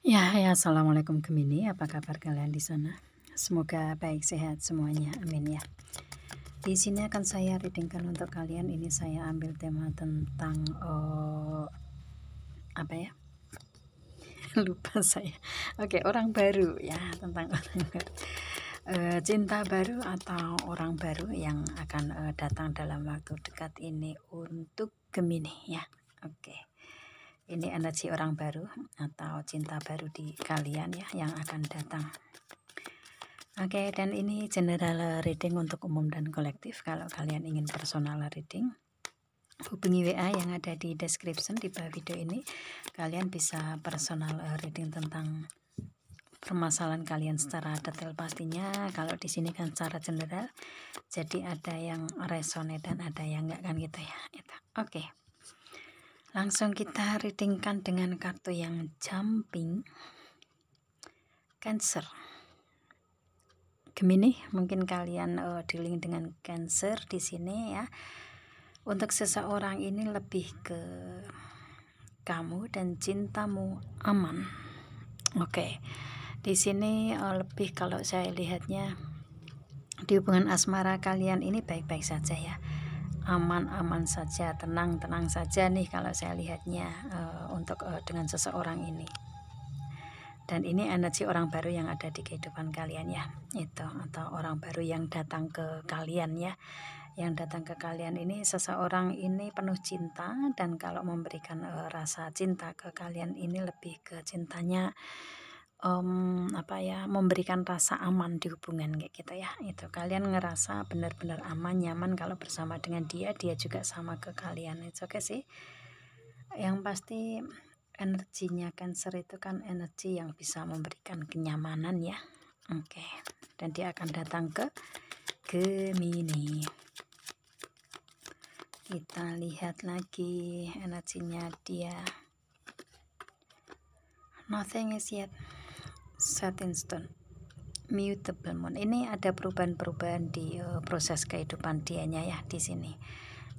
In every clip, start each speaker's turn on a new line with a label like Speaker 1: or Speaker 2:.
Speaker 1: Ya, assalamualaikum Gemini. Apa kabar kalian di sana? Semoga baik sehat semuanya. Amin ya. Di sini akan saya readingkan untuk kalian. Ini saya ambil tema tentang apa ya? Lupa saya. Oke, orang baru ya, tentang orang baru. Cinta baru atau orang baru yang akan datang dalam waktu dekat ini untuk Gemini ya. Oke. Ini energi orang baru atau cinta baru di kalian ya yang akan datang. Oke, dan ini general reading untuk umum dan kolektif. Kalau kalian ingin personal reading, hubungi WA yang ada di description di bawah video ini. Kalian bisa personal reading tentang permasalahan kalian secara detail pastinya. Kalau di sini kan secara general, jadi ada yang resonate dan ada yang enggak kan gitu ya. Itu. Oke. Langsung kita readingkan dengan kartu yang jumping. Cancer. Gemini, mungkin kalian dealing dengan Cancer di sini ya. Untuk seseorang ini lebih ke kamu dan cintamu aman. Oke. Di sini lebih kalau saya lihatnya di hubungan asmara kalian ini baik-baik saja ya. Aman-aman saja, tenang-tenang saja nih kalau saya lihatnya untuk dengan seseorang ini. Dan ini energi orang baru yang ada di kehidupan kalian ya, itu atau orang baru yang datang ke kalian ya. Yang datang ke kalian ini seseorang ini penuh cinta, dan kalau memberikan rasa cinta ke kalian ini lebih ke cintanya apa ya, memberikan rasa aman di hubungan kayak gitu ya. Itu kalian ngerasa benar-benar aman, nyaman kalau bersama dengan dia juga sama ke kalian. Itu oke sih. Yang pasti energinya Cancer itu kan energi yang bisa memberikan kenyamanan ya. Oke. Dan dia akan datang ke Gemini. Kita lihat lagi energinya dia. Nothing is yet set in stone. Mutable moon. Ini ada perubahan-perubahan di proses kehidupan dianya ya di sini.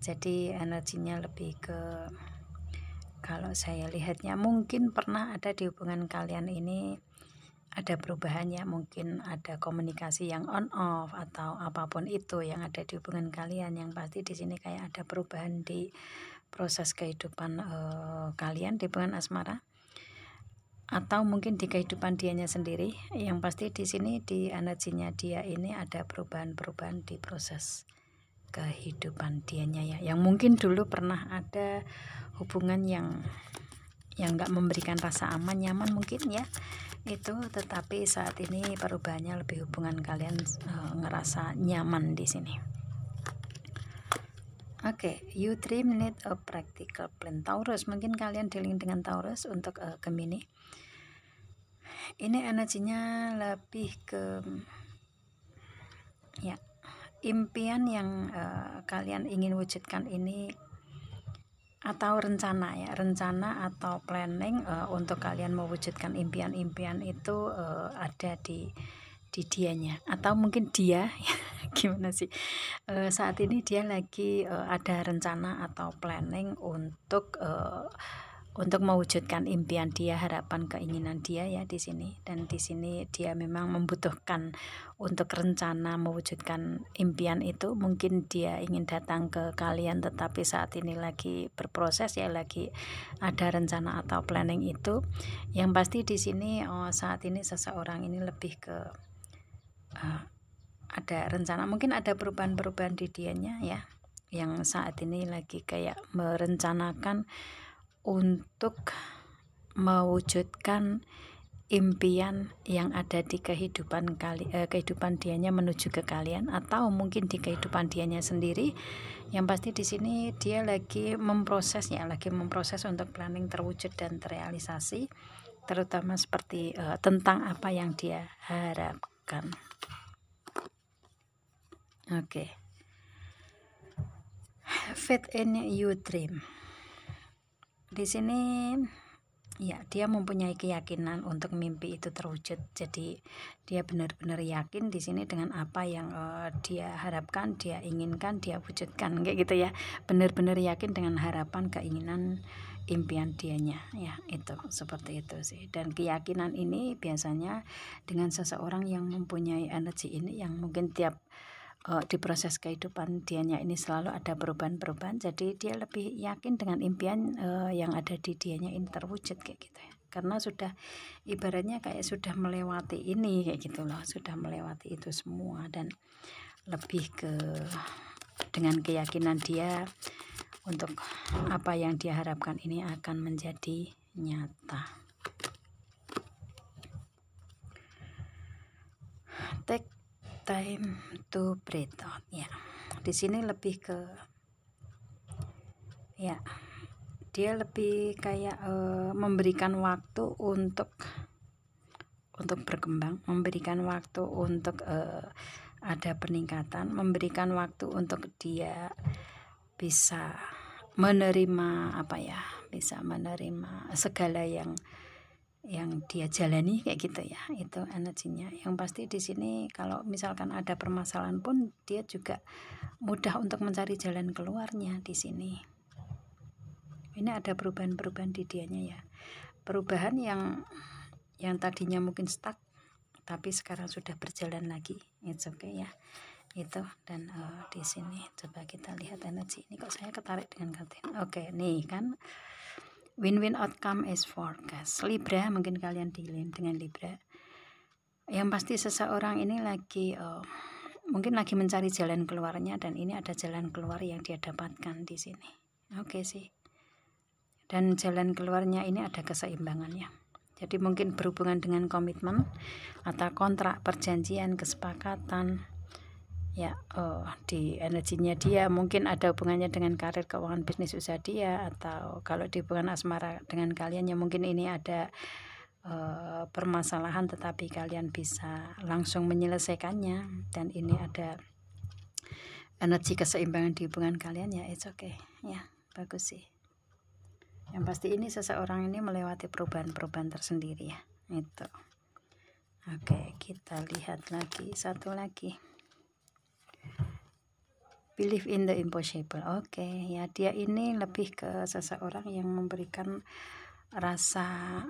Speaker 1: Jadi energinya lebih ke, kalau saya lihatnya mungkin pernah ada di hubungan kalian ini ada perubahannya, mungkin ada komunikasi yang on off atau apapun itu yang ada di hubungan kalian. Yang pasti di sini kayak ada perubahan di proses kehidupan kalian di hubungan asmara, atau mungkin di kehidupan dianya sendiri. Yang pasti di sini di energinya dia ini ada perubahan-perubahan di proses kehidupan dianya ya, yang mungkin dulu pernah ada hubungan yang nggak memberikan rasa aman nyaman mungkin ya itu, tetapi saat ini perubahannya lebih hubungan kalian ngerasa nyaman di sini. Oke, you dream need a practical plan. Taurus, mungkin kalian dealing dengan Taurus untuk Gemini. Ini energinya lebih ke ya, impian yang kalian ingin wujudkan ini, atau rencana ya, rencana atau planning untuk kalian mewujudkan impian-impian itu ada di dianya, atau mungkin dia gimana sih, saat ini dia lagi ada rencana atau planning untuk mewujudkan impian dia, harapan, keinginan dia ya di sini. Dan di sini dia memang membutuhkan untuk rencana mewujudkan impian itu. Mungkin dia ingin datang ke kalian, tetapi saat ini lagi berproses ya, lagi ada rencana atau planning itu. Yang pasti di sini saat ini seseorang ini lebih ke ada rencana, mungkin ada perubahan-perubahan di dianya ya, yang saat ini lagi kayak merencanakan untuk mewujudkan impian yang ada di kehidupan kehidupan dianya menuju ke kalian, atau mungkin di kehidupan dianya sendiri. Yang pasti di sini dia lagi memproses ya, lagi memproses untuk planning terwujud dan terrealisasi, terutama seperti tentang apa yang dia harapkan. Oke. Faith in your dream. Di sini ya, dia mempunyai keyakinan untuk mimpi itu terwujud. Jadi dia benar-benar yakin di sini dengan apa yang dia harapkan, dia inginkan, dia wujudkan kayak gitu ya. Benar-benar yakin dengan harapan, keinginan impian dianya ya, itu seperti itu sih. Dan keyakinan ini biasanya dengan seseorang yang mempunyai energi ini, yang mungkin tiap di proses kehidupan dianya ini selalu ada perubahan-perubahan, jadi dia lebih yakin dengan impian yang ada di dianya ini terwujud kayak gitu ya, karena sudah ibaratnya kayak sudah melewati ini kayak gitu loh, sudah melewati itu semua, dan lebih ke dengan keyakinan dia untuk apa yang dia harapkan ini akan menjadi nyata. Take time to breathe out ya. Di sini lebih ke ya, dia lebih kayak memberikan waktu untuk berkembang, memberikan waktu untuk ada peningkatan, memberikan waktu untuk dia bisa menerima bisa menerima segala yang dia jalani kayak gitu ya. Itu energinya. Yang pasti di sini kalau misalkan ada permasalahan pun dia juga mudah untuk mencari jalan keluarnya di sini. Ini ada perubahan-perubahan di dianya ya. Perubahan yang tadinya mungkin stuck tapi sekarang sudah berjalan lagi. It's okay ya. Itu. Dan di sini coba kita lihat energi ini, kok saya ketarik dengan kartun. Oke, nih kan win-win outcome is forecast. Libra, mungkin kalian dealing dengan Libra. Yang pasti seseorang ini lagi mungkin lagi mencari jalan keluarnya, dan ini ada jalan keluar yang dia dapatkan di sini. Oke sih. Dan jalan keluarnya ini ada keseimbangannya. Jadi mungkin berhubungan dengan komitmen atau kontrak, perjanjian, kesepakatan ya, di energinya dia mungkin ada hubungannya dengan karir, keuangan, bisnis, usaha dia, atau kalau di hubungan asmara dengan kalian ya mungkin ini ada permasalahan tetapi kalian bisa langsung menyelesaikannya, dan ini ada energi keseimbangan di hubungan kalian ya. It's okay ya, bagus sih. Yang pasti ini seseorang ini melewati perubahan-perubahan tersendiri ya, itu. Oke, kita lihat lagi satu lagi. Believe in the impossible. Oke, ya, dia ini lebih ke seseorang yang memberikan rasa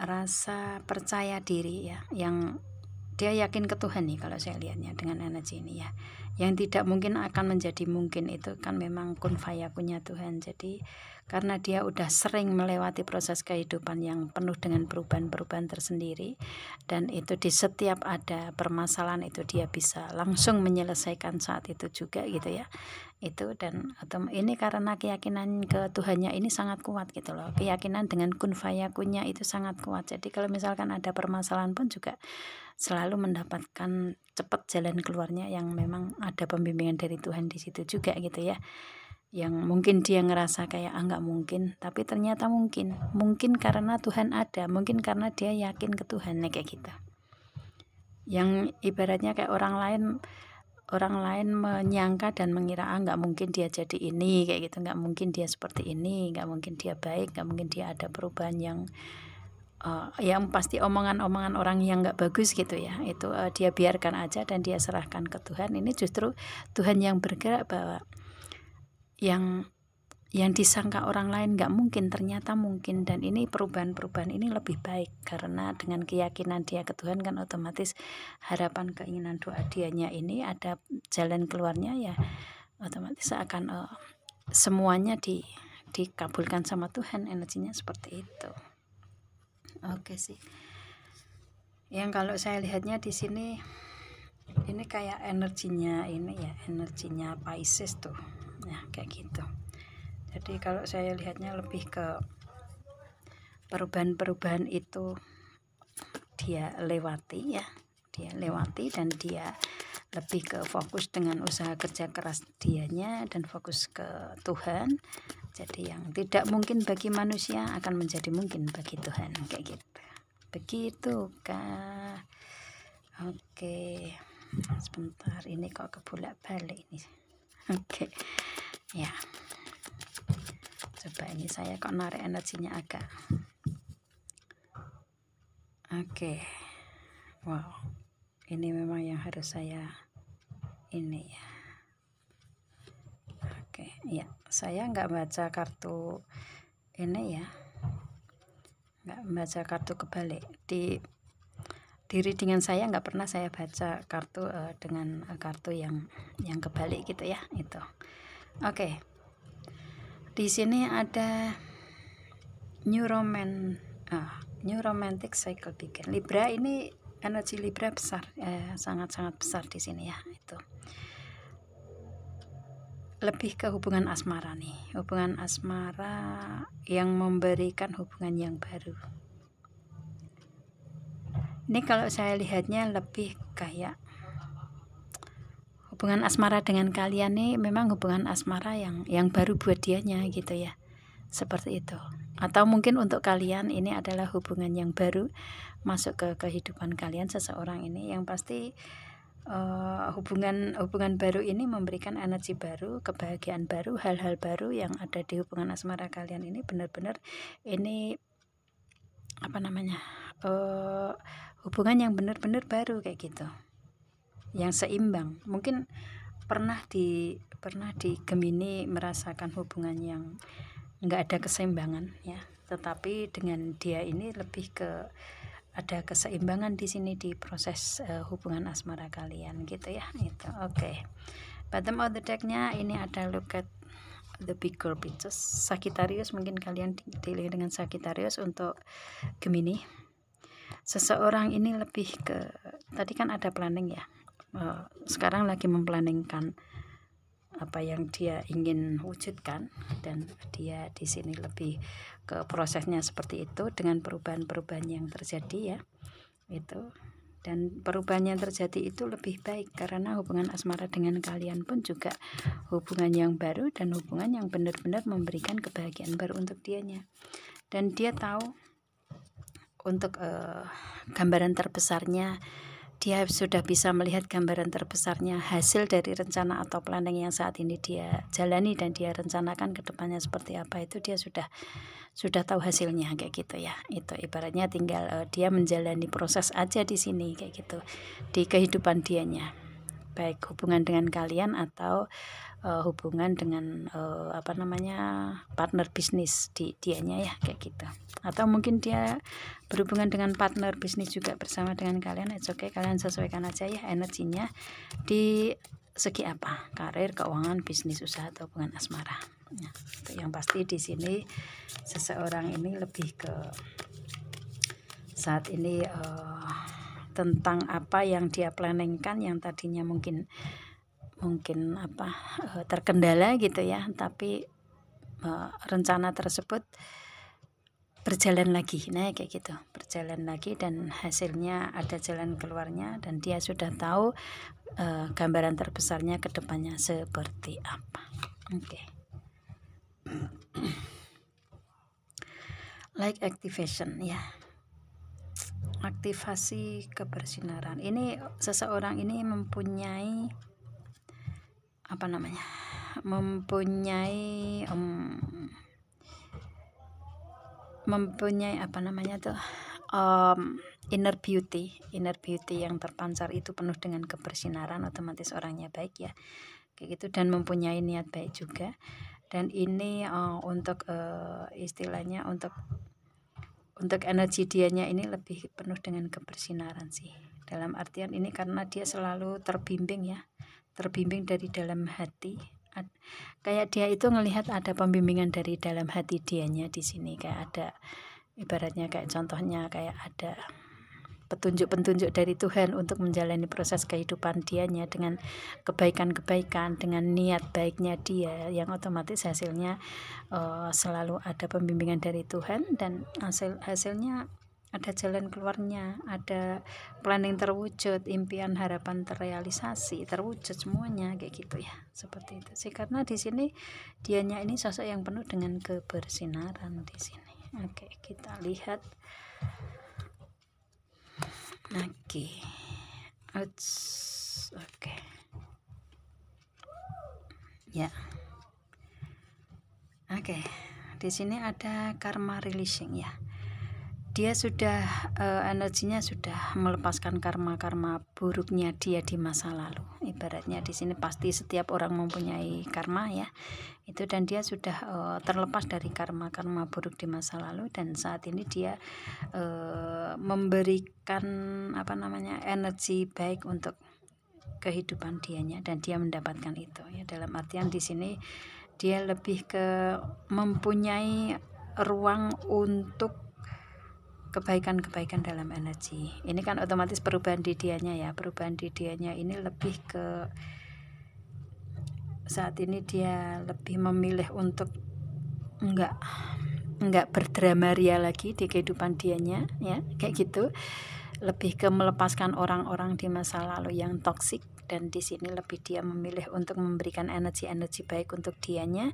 Speaker 1: rasa percaya diri ya, yang dia yakin ke Tuhan nih kalau saya lihatnya dengan energi ini ya. Yang tidak mungkin akan menjadi mungkin, itu kan memang kun fayakunnya Tuhan. Jadi karena dia udah sering melewati proses kehidupan yang penuh dengan perubahan-perubahan tersendiri, dan itu di setiap ada permasalahan itu dia bisa langsung menyelesaikan saat itu juga gitu ya. Itu, dan ini karena keyakinan ke Tuhannya ini sangat kuat gitu loh. Keyakinan dengan kun fayakunnya itu sangat kuat. Jadi kalau misalkan ada permasalahan pun juga selalu mendapatkan cepat jalan keluarnya, yang memang ada pembimbingan dari Tuhan di situ juga gitu ya. Yang mungkin dia ngerasa kayak nggak mungkin, tapi ternyata mungkin karena Tuhan ada, mungkin karena dia yakin ke Tuhan kayak gitu. Yang ibaratnya kayak orang lain menyangka dan mengira nggak mungkin dia jadi ini kayak gitu, nggak mungkin dia seperti ini, nggak mungkin dia baik, nggak mungkin dia ada perubahan yang pasti omongan-omongan orang yang nggak bagus gitu ya, itu dia biarkan aja dan dia serahkan ke Tuhan. Ini justru Tuhan yang bergerak, bahwa yang disangka orang lain nggak mungkin ternyata mungkin. Dan ini perubahan-perubahan ini lebih baik karena dengan keyakinan dia ke Tuhan kan otomatis harapan, keinginan, doa dianya ini ada jalan keluarnya ya, otomatis akan semuanya dikabulkan sama Tuhan. Energinya seperti itu. Oke sih. Yang kalau saya lihatnya di sini ini kayak energinya ini ya, energinya Pisces tuh. Ya, kayak gitu. Jadi kalau saya lihatnya lebih ke perubahan-perubahan itu dia lewati ya. Dia lewati dan dia lebih ke fokus dengan usaha kerja keras dianya dan fokus ke Tuhan. Jadi yang tidak mungkin bagi manusia akan menjadi mungkin bagi Tuhan kayak gitu. Begitu kah? Oke, sebentar, ini kok kebolak-balik ini. Oke ya, coba ini saya kok narik energinya agak. Oke, wow, ini memang yang harus saya ini ya. Oke, ya, saya nggak baca kartu ini ya, nggak baca kartu kebalik di readingan saya, nggak pernah saya baca kartu dengan kartu yang kebalik gitu ya, itu. Oke, di sini ada new romantic cycle begin. Libra ini, energi Libra besar, sangat-sangat besar di sini ya, itu. Lebih ke hubungan asmara nih, hubungan asmara yang memberikan hubungan yang baru. Ini kalau saya lihatnya lebih kayak hubungan asmara dengan kalian nih, memang hubungan asmara yang baru buat dianya gitu ya, seperti itu. Atau mungkin untuk kalian ini adalah hubungan yang baru masuk ke kehidupan kalian, seseorang ini yang pasti hubungan baru ini memberikan energi baru, kebahagiaan baru, hal-hal baru yang ada di hubungan asmara kalian ini. Benar-benar ini apa namanya, hubungan yang benar-benar baru kayak gitu, yang seimbang. Mungkin pernah di Gemini merasakan hubungan yang nggak ada keseimbangan ya, tetapi dengan dia ini lebih ke ada keseimbangan di sini di proses hubungan asmara kalian gitu ya, itu. Oke. Bottom of the decknya ini ada look at the bigger picture. Sagittarius, mungkin kalian dealing dengan Sagittarius. Untuk Gemini, seseorang ini lebih ke, tadi kan ada planning ya, sekarang lagi memplanningkan apa yang dia ingin wujudkan, dan dia di sini lebih ke prosesnya seperti itu dengan perubahan-perubahan yang terjadi ya, itu. Dan perubahan yang terjadi itu lebih baik karena hubungan asmara dengan kalian pun juga hubungan yang baru dan hubungan yang benar-benar memberikan kebahagiaan baru untuk dianya. Dan dia tahu untuk gambaran terbesarnya, dia sudah bisa melihat gambaran terbesarnya, hasil dari rencana atau planning yang saat ini dia jalani dan dia rencanakan ke depannya seperti apa, itu dia sudah tahu hasilnya kayak gitu ya. Itu ibaratnya tinggal dia menjalani proses aja di sini kayak gitu, di kehidupan dianya, baik hubungan dengan kalian atau hubungan dengan apa namanya, partner bisnis di dianya ya, kayak gitu. Atau mungkin dia berhubungan dengan partner bisnis juga bersama dengan kalian. It's okay, kalian sesuaikan aja ya energinya di segi apa, karir, keuangan, bisnis, usaha, atau hubungan asmara. Nah, itu yang pasti di sini seseorang ini lebih ke saat ini tentang apa yang dia planningkan, yang tadinya mungkin apa terkendala gitu ya, tapi rencana tersebut berjalan lagi, nah kayak gitu, berjalan lagi dan hasilnya ada jalan keluarnya, dan dia sudah tahu gambaran terbesarnya ke depannya seperti apa. Oke. Like activation ya, aktivasi kebersinaran. Ini seseorang ini mempunyai apa namanya, mempunyai apa namanya tuh, inner beauty yang terpancar itu penuh dengan kebersinaran, otomatis orangnya baik ya kayak gitu, dan mempunyai niat baik juga. Dan ini untuk istilahnya untuk energi dianya ini lebih penuh dengan kebersinaran sih, dalam artian ini karena dia selalu terbimbing ya, terbimbing dari dalam hati. Kayak dia itu ngelihat ada pembimbingan dari dalam hati dianya di sini, kayak ada ibaratnya kayak contohnya kayak ada petunjuk-petunjuk dari Tuhan untuk menjalani proses kehidupan dianya dengan kebaikan-kebaikan, dengan niat baiknya dia, yang otomatis hasilnya selalu ada pembimbingan dari Tuhan, dan hasilnya ada jalan keluarnya, ada planning terwujud, impian harapan terrealisasi, terwujud semuanya kayak gitu ya, seperti itu sih. Karena di sini dianya ini sosok yang penuh dengan kebersinaran di sini. Oke, kita lihat lagi. Oke. Ya. Oke. Di sini ada karma releasing ya. dia sudah energinya sudah melepaskan karma-karma buruknya dia di masa lalu. Ibaratnya di sini pasti setiap orang mempunyai karma ya. Itu dan dia sudah terlepas dari karma-karma buruk di masa lalu, dan saat ini dia memberikan energi baik untuk kehidupan dianya, dan dia mendapatkan itu ya. Dalam artian di sini dia lebih ke mempunyai ruang untuk kebaikan-kebaikan dalam energi. Ini kan otomatis perubahan di dianya ya. Perubahan di dianya ini lebih ke saat ini dia lebih memilih untuk enggak berdrama ria lagi di kehidupan dianya ya, kayak gitu. Lebih ke melepaskan orang-orang di masa lalu yang toksik, dan di sini lebih dia memilih untuk memberikan energi-energi baik untuk dianya,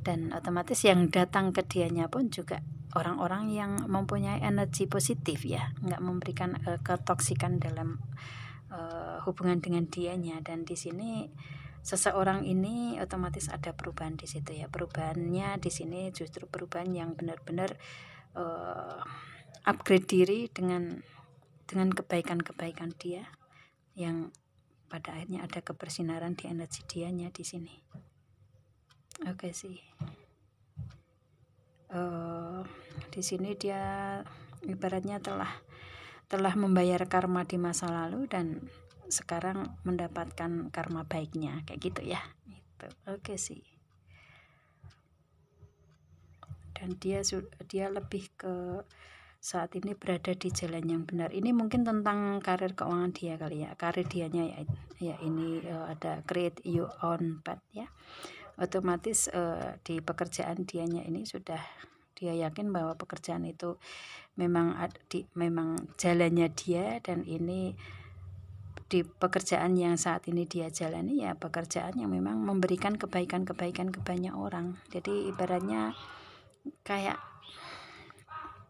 Speaker 1: dan otomatis yang datang ke dianya pun juga orang-orang yang mempunyai energi positif ya, nggak memberikan ketoksikan dalam hubungan dengan dianya. Dan di sini seseorang ini otomatis ada perubahan di situ ya. Perubahannya di sini justru perubahan yang benar-benar upgrade diri dengan kebaikan-kebaikan dia, yang pada akhirnya ada kebersinaran di energi dianya di sini. Oke sih. Di sini dia ibaratnya telah membayar karma di masa lalu, dan sekarang mendapatkan karma baiknya, kayak gitu ya. Itu oke sih. Dan dia lebih ke saat ini berada di jalan yang benar. Ini mungkin tentang karir keuangan dia kali ya. Karir dianya ya ini ada create your own path ya. Otomatis di pekerjaan dianya ini sudah dia yakin bahwa pekerjaan itu memang jalannya dia, dan ini di pekerjaan yang saat ini dia jalani ya pekerjaan yang memang memberikan kebaikan-kebaikan ke banyak orang. Jadi ibaratnya kayak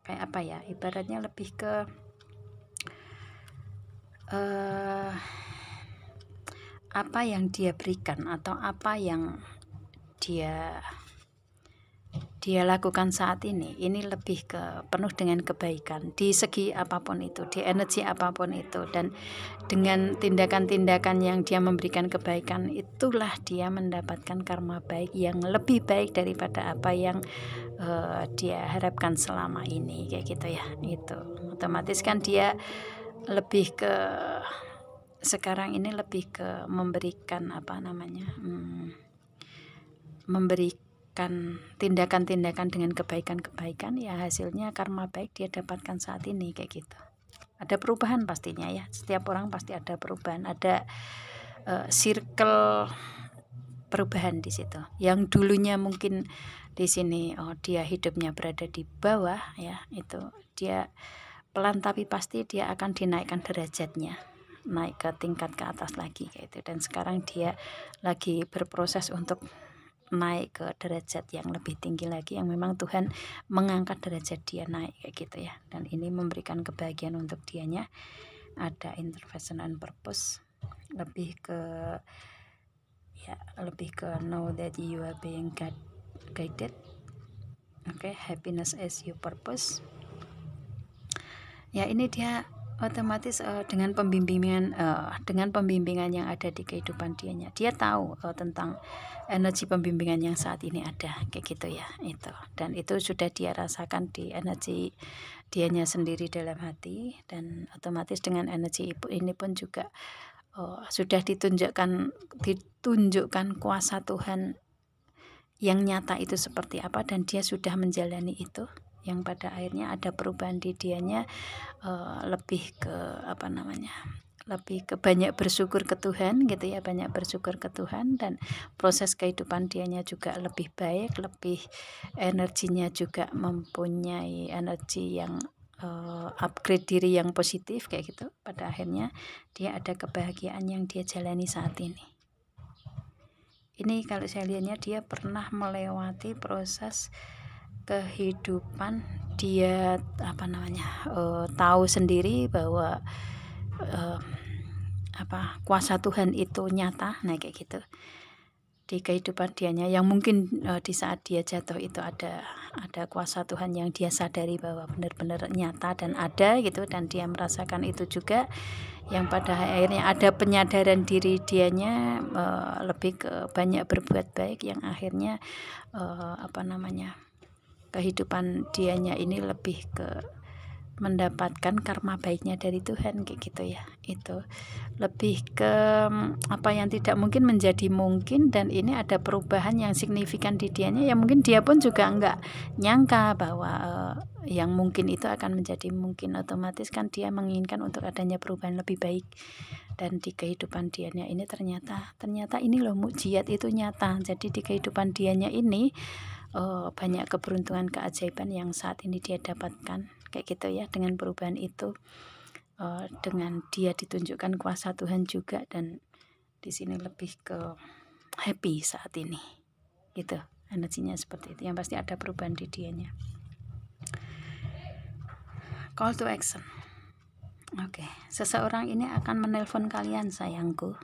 Speaker 1: apa ya, ibaratnya lebih ke apa yang dia berikan atau apa yang dia lakukan saat ini lebih ke penuh dengan kebaikan di segi apapun itu, di energi apapun itu, dan dengan tindakan-tindakan yang dia memberikan kebaikan itulah dia mendapatkan karma baik yang lebih baik daripada apa yang dia harapkan selama ini, kayak gitu ya. Itu otomatis kan dia lebih ke sekarang ini lebih ke memberikan memberikan tindakan-tindakan dengan kebaikan-kebaikan ya, hasilnya karma baik dia dapatkan saat ini, kayak gitu. Ada perubahan pastinya ya, setiap orang pasti ada perubahan, ada circle perubahan di situ. Yang dulunya mungkin di sini dia hidupnya berada di bawah ya, itu dia pelan tapi pasti dia akan dinaikkan derajatnya, naik ke tingkat ke atas lagi kayak itu. Dan sekarang dia lagi berproses untuk naik ke derajat yang lebih tinggi lagi, yang memang Tuhan mengangkat derajat dia naik kayak gitu ya. Dan ini memberikan kebahagiaan untuk dianya. Ada intervention and purpose, lebih ke know that you are being guided. Okay, happiness as your purpose. Ya, ini dia otomatis dengan pembimbingan yang ada di kehidupan dianya. Dia tahu tentang energi pembimbingan yang saat ini ada, kayak gitu ya. Itu, dan itu sudah dia rasakan di energi dianya sendiri dalam hati, dan otomatis dengan energi ini pun juga sudah ditunjukkan kuasa Tuhan yang nyata itu seperti apa, dan dia sudah menjalani itu, yang pada akhirnya ada perubahan di dianya, lebih ke lebih ke banyak bersyukur ke Tuhan gitu ya, banyak bersyukur ke Tuhan, dan proses kehidupan dianya juga lebih baik, lebih energinya juga mempunyai energi yang upgrade diri yang positif kayak gitu. Pada akhirnya dia ada kebahagiaan yang dia jalani saat ini. Ini kalau saya lihatnya dia pernah melewati proses kehidupan, dia tahu sendiri bahwa kuasa Tuhan itu nyata, nah kayak gitu di kehidupan dianya, yang mungkin di saat dia jatuh itu ada ada kuasa Tuhan yang dia sadari bahwa benar-benar nyata dan ada gitu, dan dia merasakan itu juga, yang pada akhirnya ada penyadaran diri dianya lebih ke banyak berbuat baik, yang akhirnya kehidupan dianya ini lebih ke mendapatkan karma baiknya dari Tuhan kayak gitu ya. Itu lebih ke apa yang tidak mungkin menjadi mungkin, dan ini ada perubahan yang signifikan di dianya, yang mungkin dia pun juga enggak nyangka bahwa yang mungkin itu akan menjadi mungkin. Otomatis kan dia menginginkan untuk adanya perubahan lebih baik, dan di kehidupan dianya ini ternyata ini loh, mukjizat itu nyata. Jadi di kehidupan dianya ini banyak keberuntungan, keajaiban yang saat ini dia dapatkan kayak gitu ya, dengan perubahan itu, dengan dia ditunjukkan kuasa Tuhan juga, dan di sini lebih ke happy saat ini gitu, energinya seperti itu. Yang pasti ada perubahan di dianya. Call to action. Oke, seseorang ini akan menelpon kalian sayangku.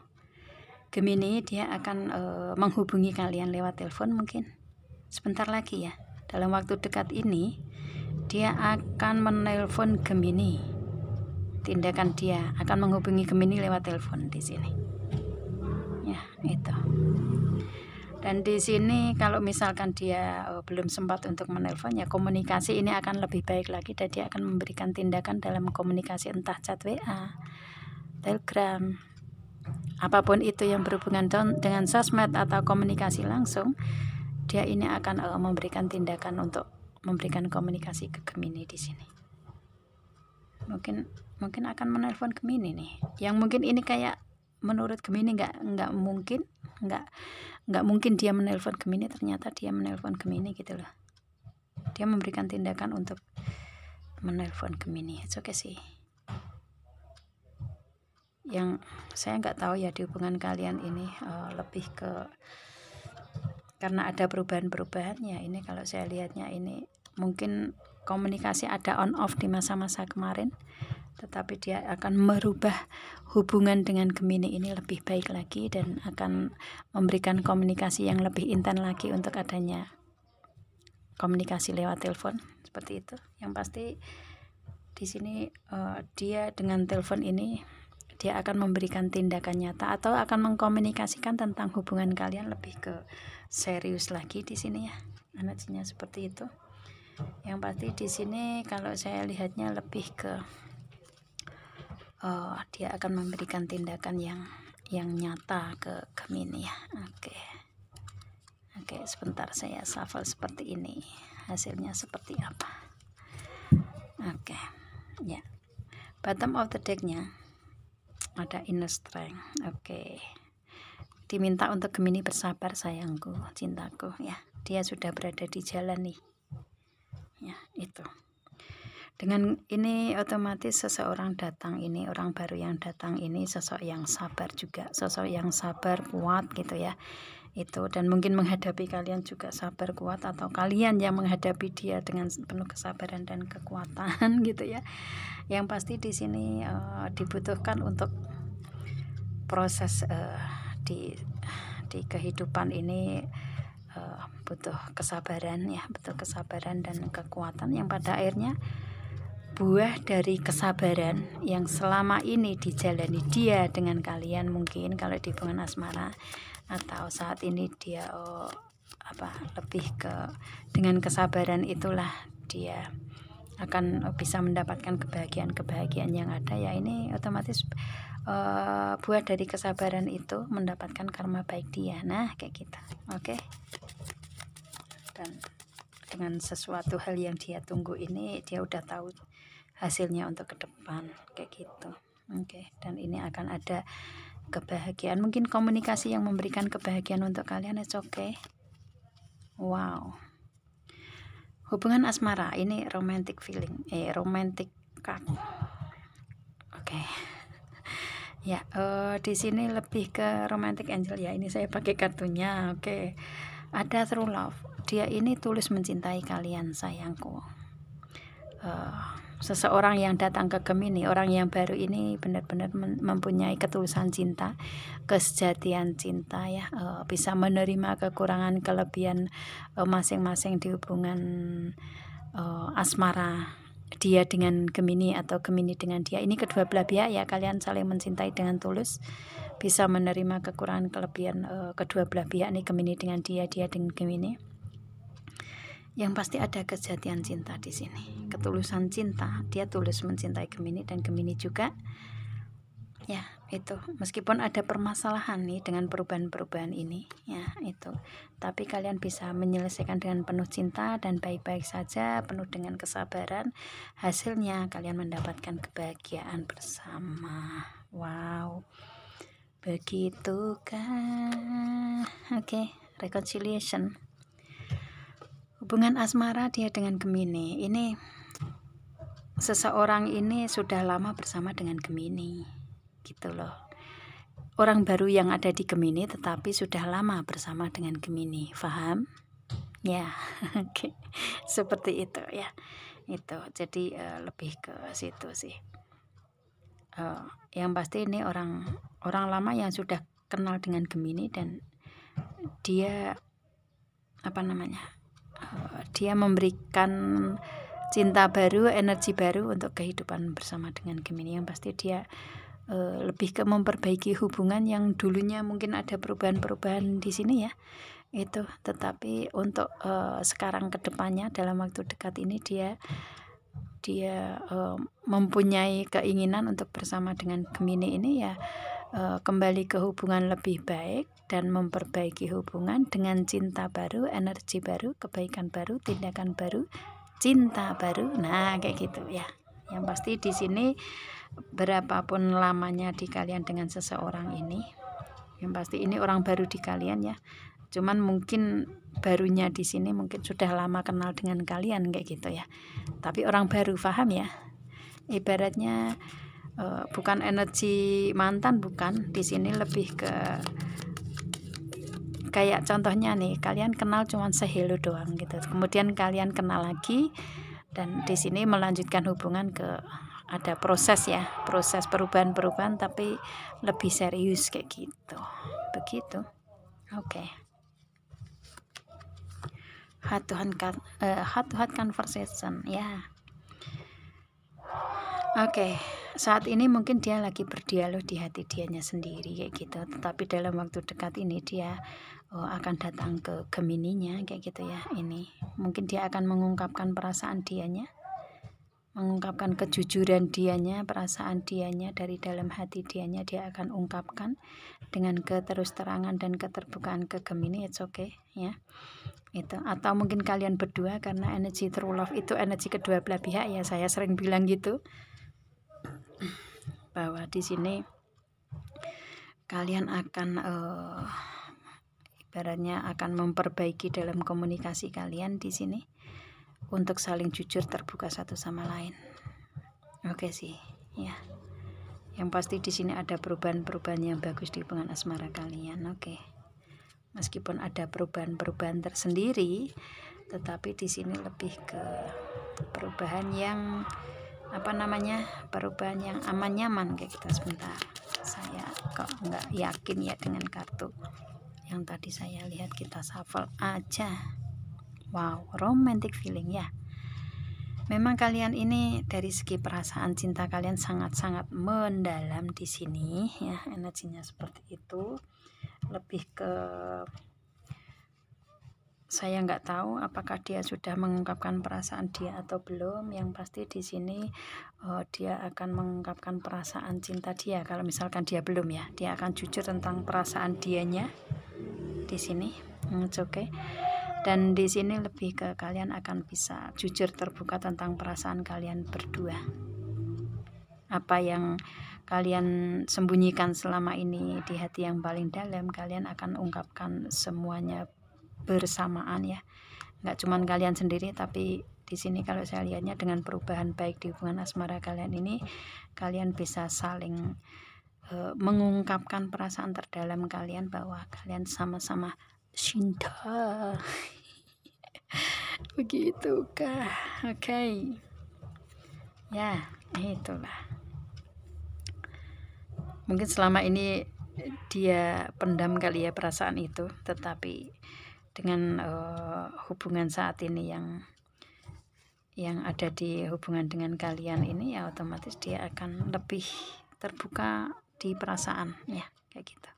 Speaker 1: Gemini, dia akan menghubungi kalian lewat telepon mungkin sebentar lagi ya. Dalam waktu dekat ini dia akan menelpon Gemini. Tindakan dia akan menghubungi Gemini lewat telepon di sini. Ya, itu. Dan di sini kalau misalkan dia belum sempat untuk menelpon, ya komunikasi ini akan lebih baik lagi, dan dia akan memberikan tindakan dalam komunikasi, entah chat WA, Telegram, apapun itu yang berhubungan dengan sosmed atau komunikasi langsung. Dia ini akan memberikan tindakan untuk memberikan komunikasi ke Gemini di sini. Mungkin akan menelpon Gemini nih. Yang mungkin ini kayak menurut Gemini nggak mungkin dia menelpon Gemini, ternyata dia menelpon Gemini gitu loh. Dia memberikan tindakan untuk menelpon Gemini. It's okay sih. Yang saya nggak tahu ya di hubungan kalian ini lebih ke karena ada perubahan ya. Ini kalau saya lihatnya ini mungkin komunikasi ada on off di masa-masa kemarin, tetapi dia akan merubah hubungan dengan Gemini ini lebih baik lagi, dan akan memberikan komunikasi yang lebih intens lagi untuk adanya komunikasi lewat telepon seperti itu. Yang pasti di sini dia dengan telepon ini dia akan memberikan tindakan nyata atau akan mengkomunikasikan tentang hubungan kalian lebih ke serius lagi di sini ya. Energinya seperti itu. Yang pasti di sini kalau saya lihatnya lebih ke dia akan memberikan tindakan yang nyata ke Gemini ya. Oke, sebentar saya shuffle seperti ini. Hasilnya seperti apa? Oke. Ya. Bottom of the deck-nya ada inner strength. Oke. Diminta untuk Gemini bersabar sayangku, cintaku ya. Dia sudah berada di jalan nih. Ya, itu. Dengan ini otomatis seseorang datang ini, orang baru yang datang ini sosok yang sabar juga, sosok yang sabar, kuat gitu ya. Itu, dan mungkin menghadapi kalian juga sabar, kuat, atau kalian yang menghadapi dia dengan penuh kesabaran dan kekuatan gitu ya. Yang pasti di sini dibutuhkan untuk proses di kehidupan ini butuh kesabaran ya, betul, kesabaran dan kekuatan yang pada akhirnya buah dari kesabaran yang selama ini dijalani dia dengan kalian, mungkin kalau di hubungan asmara, atau saat ini dia lebih ke dengan kesabaran itulah dia akan bisa mendapatkan kebahagiaan yang ada ya. Ini otomatis buah dari kesabaran itu mendapatkan karma baik dia. Nah kayak gitu. Oke. Dan dengan sesuatu hal yang dia tunggu ini, dia udah tahu hasilnya untuk ke depan kayak gitu. Oke. Dan ini akan ada kebahagiaan, mungkin komunikasi yang memberikan kebahagiaan untuk kalian. It's okay. Wow. Hubungan asmara ini romantic feeling, romantic card. Oke. Ya, di sini lebih ke romantic angel ya. Ini saya pakai kartunya. Oke. Ada true love. Dia ini tulus mencintai kalian sayangku. seseorang yang datang ke Gemini, orang yang baru ini benar-benar mempunyai ketulusan cinta, kesejatian cinta ya, bisa menerima kekurangan kelebihan masing-masing di hubungan asmara dia dengan Gemini atau Gemini dengan dia. Ini kedua belah pihak ya, kalian saling mencintai dengan tulus, bisa menerima kekurangan kelebihan kedua belah pihak nih, Gemini dengan dia, dia dengan Gemini. Yang pasti ada kesejatian cinta di sini, ketulusan cinta, dia tulus mencintai Gemini dan Gemini juga ya. Itu meskipun ada permasalahan nih dengan perubahan-perubahan ini ya, itu tapi kalian bisa menyelesaikan dengan penuh cinta dan baik-baik saja, penuh dengan kesabaran. Hasilnya kalian mendapatkan kebahagiaan bersama. Wow, begitukah? Oke, reconciliation. Hubungan asmara dia dengan Gemini ini, seseorang ini sudah lama bersama dengan Gemini gitu loh. Orang baru yang ada di Gemini tetapi sudah lama bersama dengan Gemini, paham ya? Oke, seperti itu ya. Itu jadi lebih ke situ sih. Yang pasti ini orang lama yang sudah kenal dengan Gemini dan dia dia memberikan cinta baru, energi baru untuk kehidupan bersama dengan Gemini. Yang pasti dia lebih ke memperbaiki hubungan yang dulunya mungkin ada perubahan-perubahan di sini ya, itu. Tetapi untuk sekarang kedepannya dalam waktu dekat ini dia mempunyai keinginan untuk bersama dengan Gemini ini ya, kembali ke hubungan lebih baik dan memperbaiki hubungan dengan cinta baru, energi baru, kebaikan baru, tindakan baru, cinta baru. Nah, kayak gitu ya. Yang pasti di sini berapapun lamanya di kalian dengan seseorang ini, yang pasti ini orang baru di kalian ya. Cuman mungkin barunya di sini mungkin sudah lama kenal dengan kalian kayak gitu ya. Tapi orang baru, paham ya? Ibaratnya bukan energi mantan, bukan. Di sini lebih ke kayak contohnya nih, kalian kenal cuman sehelo doang gitu. Kemudian kalian kenal lagi dan di sini melanjutkan hubungan ke ada proses ya, proses perubahan-perubahan tapi lebih serius kayak gitu. Begitu. Oke. Heart to heart conversation ya. Oke, saat ini mungkin dia lagi berdialog di hati dianya sendiri kayak gitu. Tetapi dalam waktu dekat ini dia akan datang ke Gemininya kayak gitu ya. Ini mungkin dia akan mengungkapkan perasaan dianya, mengungkapkan kejujuran dianya, perasaan dianya dari dalam hati dianya, dia akan ungkapkan dengan keterus-terangan dan keterbukaan ke Gemini. It's okay ya. Itu, atau mungkin kalian berdua, karena energi true love itu energi kedua belah pihak ya, saya sering bilang gitu, bahwa di sini kalian akan ibaratnya akan memperbaiki dalam komunikasi kalian di sini untuk saling jujur, terbuka satu sama lain. Oke sih ya. Yang pasti di sini ada perubahan-perubahan yang bagus di hubungan asmara kalian. Oke. Meskipun ada perubahan-perubahan tersendiri, tetapi di sini lebih ke perubahan yang perubahan yang aman nyaman kayak gitu. Sebentar, saya kok nggak yakin ya dengan kartu yang tadi saya lihat, kita shuffle aja. Wow, romantic feeling ya. Memang kalian ini dari segi perasaan cinta kalian sangat-sangat mendalam di sini ya, energinya seperti itu. Lebih ke saya nggak tahu apakah dia sudah mengungkapkan perasaan dia atau belum. Yang pasti di sini dia akan mengungkapkan perasaan cinta dia. Kalau misalkan dia belum ya, dia akan jujur tentang perasaan dianya di sini. Oke. Okay. Dan di sini lebih ke kalian akan bisa jujur terbuka tentang perasaan kalian berdua. Apa yang kalian sembunyikan selama ini di hati yang paling dalam, kalian akan ungkapkan semuanya bersamaan ya. Nggak cuman kalian sendiri, tapi di sini kalau saya lihatnya dengan perubahan baik di hubungan asmara kalian ini, kalian bisa saling mengungkapkan perasaan terdalam kalian bahwa kalian sama-sama cinta. Begitukah? Oke. Ya, itulah. Mungkin selama ini dia pendam kali ya perasaan itu, tetapi dengan hubungan saat ini yang ada di hubungan dengan kalian ini, ya otomatis dia akan lebih terbuka di perasaan, ya kayak gitu.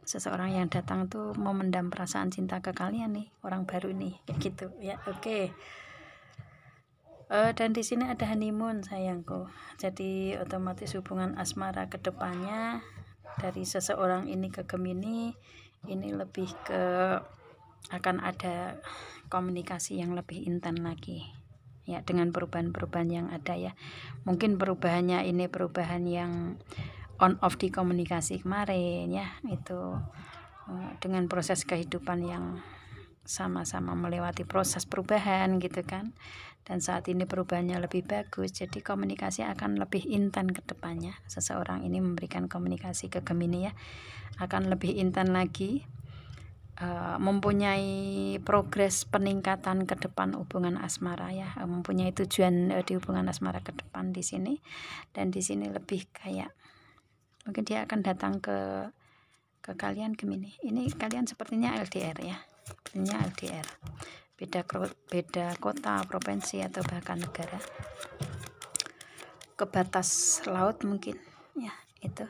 Speaker 1: Seseorang yang datang tuh memendam perasaan cinta ke kalian nih, orang baru nih, kayak gitu ya. Oke. Dan di sini ada honeymoon sayangku, jadi otomatis hubungan asmara kedepannya dari seseorang ini ke Gemini ini lebih ke akan ada komunikasi yang lebih intens lagi ya, dengan perubahan-perubahan yang ada ya. Mungkin perubahannya ini perubahan yang on off di komunikasi kemarin ya, itu dengan proses kehidupan yang sama-sama melewati proses perubahan gitu kan, dan saat ini perubahannya lebih bagus, jadi komunikasi akan lebih intens ke depannya. Seseorang ini memberikan komunikasi ke Gemini ya, akan lebih intens lagi, mempunyai progres peningkatan ke depan hubungan asmara ya, mempunyai tujuan di hubungan asmara ke depan di sini. Dan di sini lebih kayak mungkin dia akan datang ke kalian Gemini. Ini kalian sepertinya LDR ya, sepertinya LDR, beda kota, provinsi, atau bahkan negara, ke batas laut mungkin ya itu.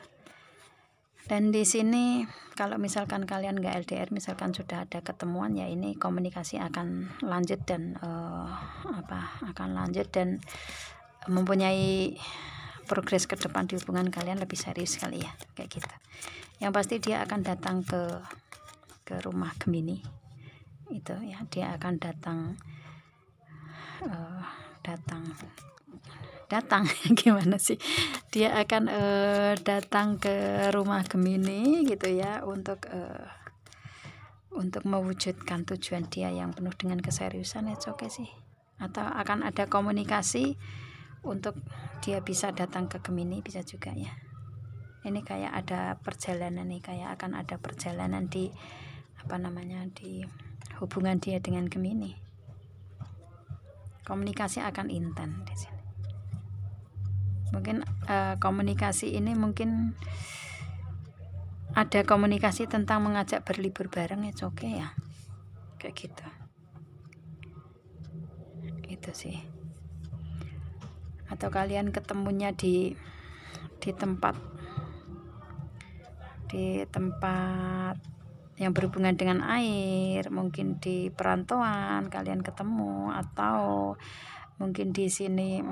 Speaker 1: Dan di sini kalau misalkan kalian nggak LDR, misalkan sudah ada ketemuan ya, ini komunikasi akan lanjut dan akan lanjut dan mempunyai progres ke depan di hubungan kalian lebih serius kali ya, kayak gitu. Yang pasti dia akan datang ke rumah Gemini itu ya, dia akan datang gimana sih, dia akan datang ke rumah Gemini gitu ya, untuk mewujudkan tujuan dia yang penuh dengan keseriusan. Oke sih, atau akan ada komunikasi untuk dia bisa datang ke Gemini, bisa juga ya. Ini kayak ada perjalanan nih, kayak akan ada perjalanan di di hubungan dia dengan Gemini. Komunikasi akan intens di sini. Mungkin komunikasi ini mungkin ada komunikasi tentang mengajak berlibur bareng ya, oke ya, kayak gitu. Itu sih. Atau kalian ketemunya di tempat yang berhubungan dengan air, mungkin di perantauan kalian ketemu, atau mungkin di sini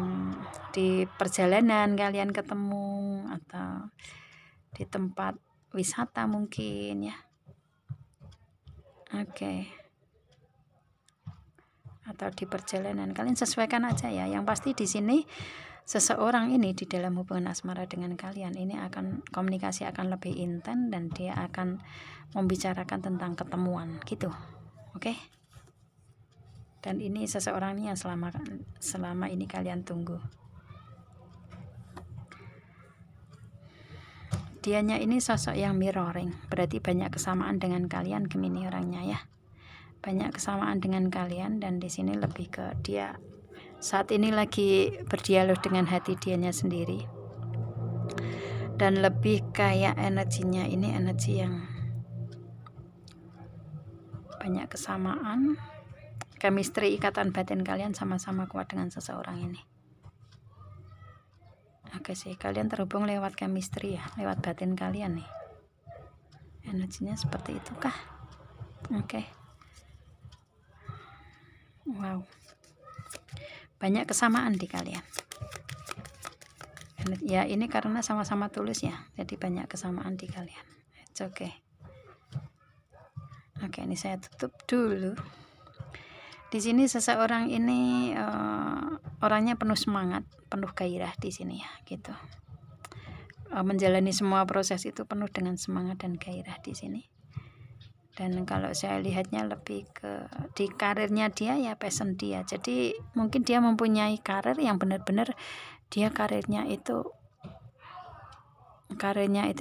Speaker 1: di perjalanan kalian ketemu, atau di tempat wisata mungkin ya. Oke. Atau di perjalanan, kalian sesuaikan aja ya. Yang pasti di sini seseorang ini di dalam hubungan asmara dengan kalian ini akan komunikasi akan lebih intens, dan dia akan membicarakan tentang ketemuan gitu. Oke. Dan ini seseorang yang selama ini kalian tunggu. Dianya ini sosok yang mirroring, berarti banyak kesamaan dengan kalian Gemini orangnya ya. Banyak kesamaan dengan kalian, dan di sini lebih ke dia saat ini lagi berdialog dengan hati dianya sendiri, dan lebih kayak energinya ini energi yang banyak kesamaan, chemistry, ikatan batin kalian sama-sama kuat dengan seseorang ini. Oke sih, kalian terhubung lewat chemistry ya, lewat batin kalian nih, energinya seperti itu kah? Oke. Wow, banyak kesamaan di kalian ya, ini karena sama-sama tulus ya, jadi banyak kesamaan di kalian. Oke, ini saya tutup dulu. Di sini seseorang ini orangnya penuh semangat, penuh gairah di sini ya, gitu. Menjalani semua proses itu penuh dengan semangat dan gairah di sini. Dan kalau saya lihatnya lebih ke di karirnya dia ya, passion dia. Jadi mungkin dia mempunyai karir yang benar-benar dia karirnya itu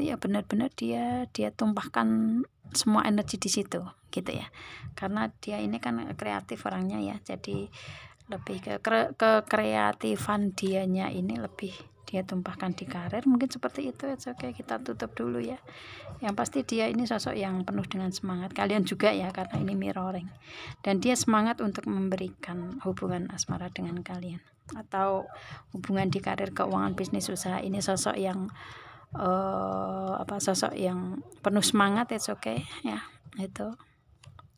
Speaker 1: ya benar-benar dia tumpahkan semua energi di situ gitu ya. Karena dia ini kan kreatif orangnya ya, jadi lebih ke kreatifan dianya ini lebih dia tumpahkan di karir, mungkin seperti itu. Oke, kita tutup dulu ya. Yang pasti dia ini sosok yang penuh dengan semangat, kalian juga ya, karena ini mirroring, dan dia semangat untuk memberikan hubungan asmara dengan kalian atau hubungan di karir, keuangan, bisnis, usaha. Ini sosok yang sosok yang penuh semangat. Oke ya, itu.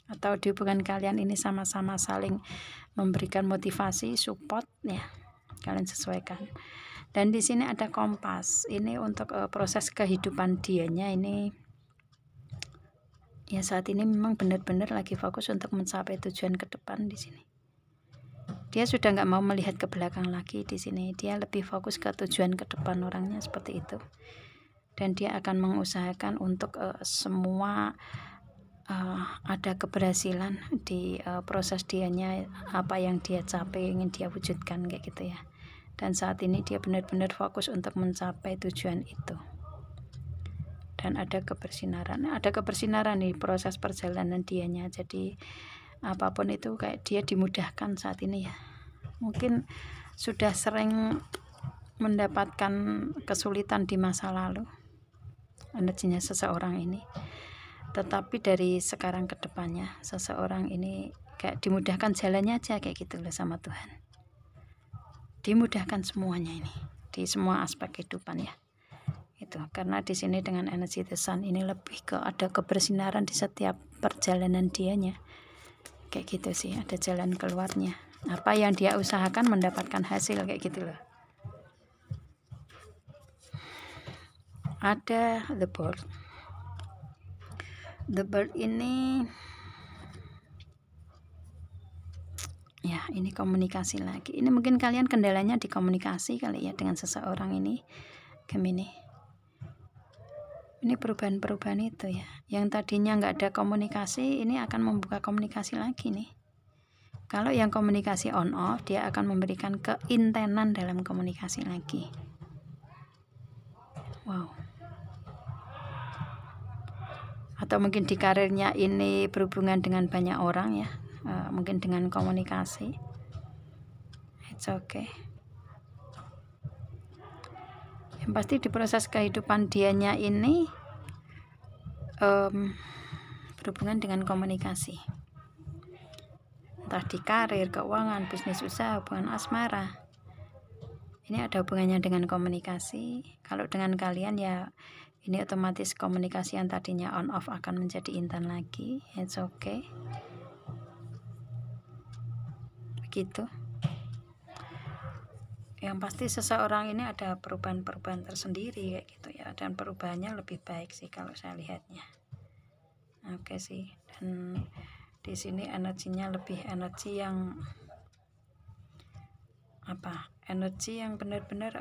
Speaker 1: Atau di hubungan kalian ini sama-sama saling memberikan motivasi, support ya, kalian sesuaikan. Dan di sini ada kompas, ini untuk proses kehidupan dianya ini ya, saat ini memang benar-benar lagi fokus untuk mencapai tujuan ke depan. Di sini dia sudah nggak mau melihat ke belakang lagi. Di sini dia lebih fokus ke tujuan ke depan, orangnya seperti itu. Dan dia akan mengusahakan untuk semua ada keberhasilan di proses dianya, apa yang dia capai ingin dia wujudkan kayak gitu ya. Dan saat ini dia benar-benar fokus untuk mencapai tujuan itu. Dan ada kebersinaran nih proses perjalanan dianya. Jadi apapun itu kayak dia dimudahkan saat ini ya. Mungkin sudah sering mendapatkan kesulitan di masa lalu energinya seseorang ini, tetapi dari sekarang ke depannya seseorang ini kayak dimudahkan jalannya aja kayak gitu loh sama Tuhan. Dimudahkan semuanya ini di semua aspek kehidupan ya. Itu karena di sini dengan energi The Sun ini lebih ke ada kebersinaran di setiap perjalanan dianya. Kayak gitu sih, ada jalan keluarnya. Apa yang dia usahakan mendapatkan hasil kayak gitu loh. Ada The Bird. The Bird ini ya, ini komunikasi lagi. Ini mungkin kalian kendalanya di komunikasi kali ya dengan seseorang ini, Gemini. Ini perubahan-perubahan itu ya. Yang tadinya nggak ada komunikasi, ini akan membuka komunikasi lagi nih. Kalau yang komunikasi on off, dia akan memberikan keintenan dalam komunikasi lagi. Wow. Atau mungkin di karirnya ini berhubungan dengan banyak orang ya. Mungkin dengan komunikasi. It's okay. Yang pasti di proses kehidupan dianya ini berhubungan dengan komunikasi, entah di karir, keuangan, bisnis, usaha, hubungan asmara. Ini ada hubungannya dengan komunikasi. Kalau dengan kalian ya, ini otomatis komunikasi yang tadinya on off akan menjadi intan lagi. It's okay. Begitu. Yang pasti seseorang ini ada perubahan-perubahan tersendiri kayak gitu ya, dan perubahannya lebih baik sih kalau saya lihatnya. Oke sih. Dan di sini energinya lebih energi yang energi yang benar-benar